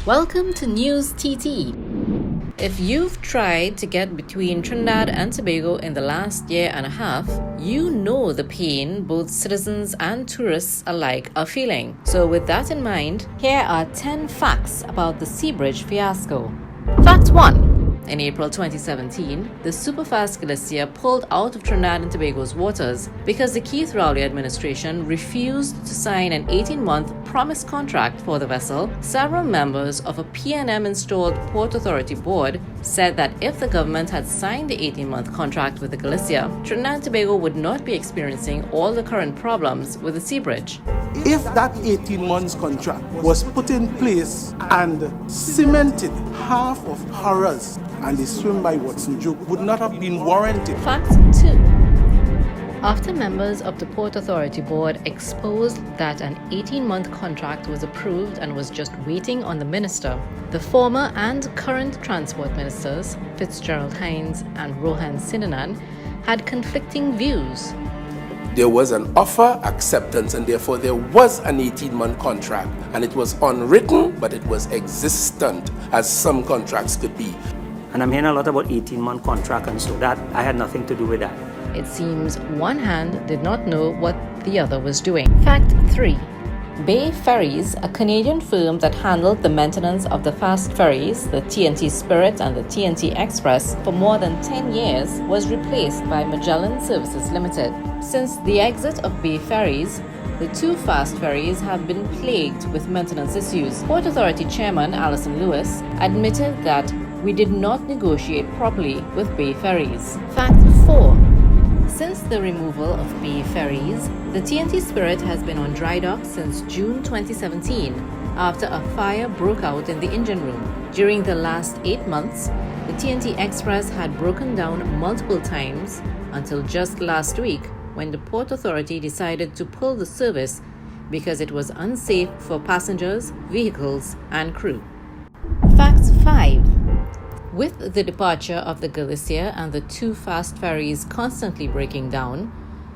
Welcome to News TT. If you've tried to get between Trinidad and Tobago in the last year and a half, you know the pain both citizens and tourists alike are feeling. So with that in mind, here are 10 facts about the Sea Bridge fiasco. Fact 1. In April 2017, the superfast glacier pulled out of Trinidad and Tobago's waters because the Keith Rowley administration refused to sign an 18-month promise contract for the vessel. Several members of a PNM-installed Port Authority board said that if the government had signed the 18-month contract with the glacier, Trinidad and Tobago would not be experiencing all the current problems with the Sea Bridge. If that 18 months contract was put in place and cemented, half of horrors and the swim by Watson joke would not have been warranted. Fact 2. After members of the Port Authority Board exposed that an 18-month contract was approved and was just waiting on the minister, the former and current transport ministers, Fitzgerald Hines and Rohan Sinanan, had conflicting views. There was an offer, acceptance, and therefore there was an 18-month contract. And it was unwritten, but it was existent, as some contracts could be. And I'm hearing a lot about 18-month contract, and so that I had nothing to do with that. It seems one hand did not know what the other was doing. Fact 3. Bay Ferries, a Canadian firm that handled the maintenance of the fast ferries, the TNT Spirit and the TNT Express, for more than 10 years, was replaced by Magellan Services Limited. Since the exit of Bay Ferries, the two fast ferries have been plagued with maintenance issues. Port Authority Chairman Alison Lewis admitted that we did not negotiate properly with Bay Ferries. Fact 4. Since the removal of Bay Ferries, the TNT Spirit has been on dry dock since June 2017 after a fire broke out in the engine room. During the last 8 months, the TNT Express had broken down multiple times until just last week when the Port Authority decided to pull the service because it was unsafe for passengers, vehicles, and crew. Fact 5. With the departure of the glacier and the two fast ferries constantly breaking down,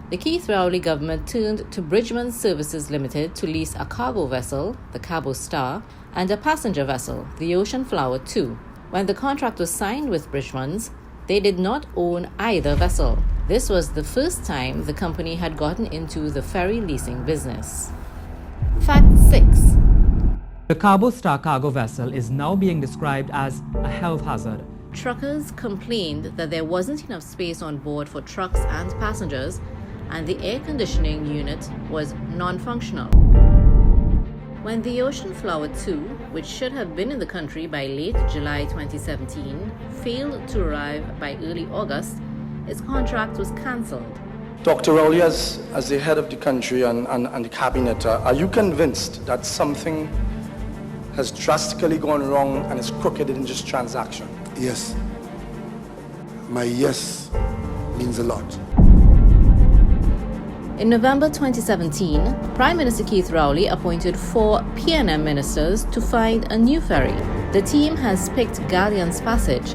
the Keith Rowley government turned to Bridgman Services Limited to lease a cargo vessel, the Cabo Star, and a passenger vessel, the Ocean Flower II. When the contract was signed with Bridgman's, they did not own either vessel. This was the first time the company had gotten into the ferry leasing business. Fact 6. The Cabo Star cargo vessel is now being described as a health hazard. Truckers complained that there wasn't enough space on board for trucks and passengers, and the air conditioning unit was non-functional. When the Ocean Flower II, which should have been in the country by late July 2017, failed to arrive by early August, its contract was cancelled. Dr. Rowley, as the head of the country and the cabinet, are you convinced that something has drastically gone wrong and is crooked in this transaction? Yes. My yes means a lot. In November 2017, Prime Minister Keith Rowley appointed 4 PNM ministers to find a new ferry. The team has picked Galleon's Passage.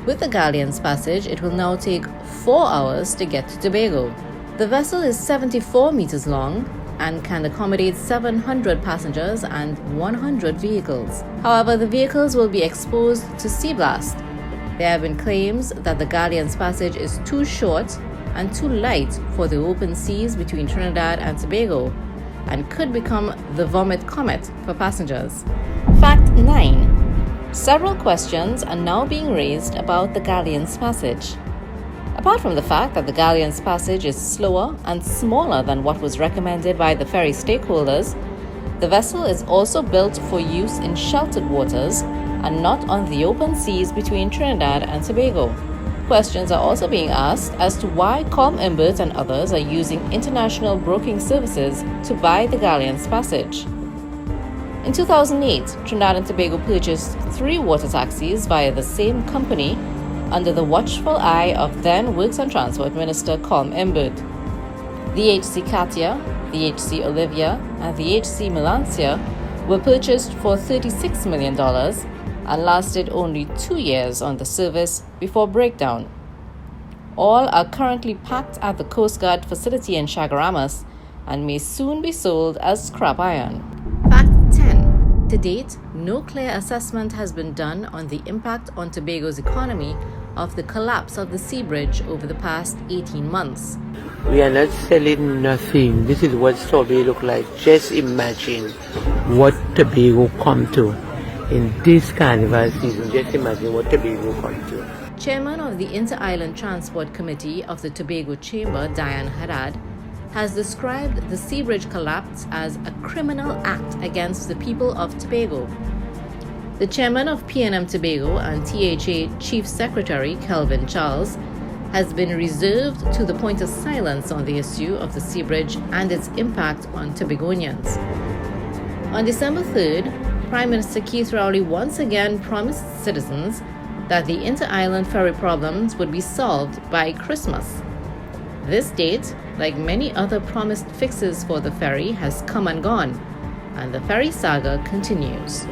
With the Galleon's Passage, it will now take 4 hours to get to Tobago. The vessel is 74 meters long and can accommodate 700 passengers and 100 vehicles. However, the vehicles will be exposed to sea blast. There have been claims that the Galleon's Passage is too short and too light for the open seas between Trinidad and Tobago and could become the vomit comet for passengers. Fact 9. Several questions are now being raised about the Galleon's Passage. Apart from the fact that the Galleon's Passage is slower and smaller than what was recommended by the ferry stakeholders, the vessel is also built for use in sheltered waters and not on the open seas between Trinidad and Tobago. Questions are also being asked as to why Com Imbert and others are using international broking services to buy the Galleon's Passage. In 2008, Trinidad and Tobago purchased 3 water taxis via the same company under the watchful eye of then Works and Transport Minister Com Imbert. The HC Katia, the HC Olivia, and the HC Melancia were purchased for $36 million and lasted only 2 years on the service before breakdown. All are currently packed at the Coast Guard facility in Chaguaramas and may soon be sold as scrap iron. Fact 10. To date, no clear assessment has been done on the impact on Tobago's economy of the collapse of the sea bridge over the past 18 months. We are not selling nothing. This is what Tobago look like. Just imagine what Tobago come to in this carnival season. Just imagine what Tobago come to. Chairman of the Inter-Island Transport Committee of the Tobago Chamber, Diane Haddad, has described the sea bridge collapse as a criminal act against the people of Tobago. The chairman of PNM Tobago and THA Chief Secretary, Kelvin Charles, has been reserved to the point of silence on the issue of the sea bridge and its impact on Tobagonians. On December 3rd, Prime Minister Keith Rowley once again promised citizens that the inter-island ferry problems would be solved by Christmas. This date, like many other promised fixes for the ferry, has come and gone, and the ferry saga continues.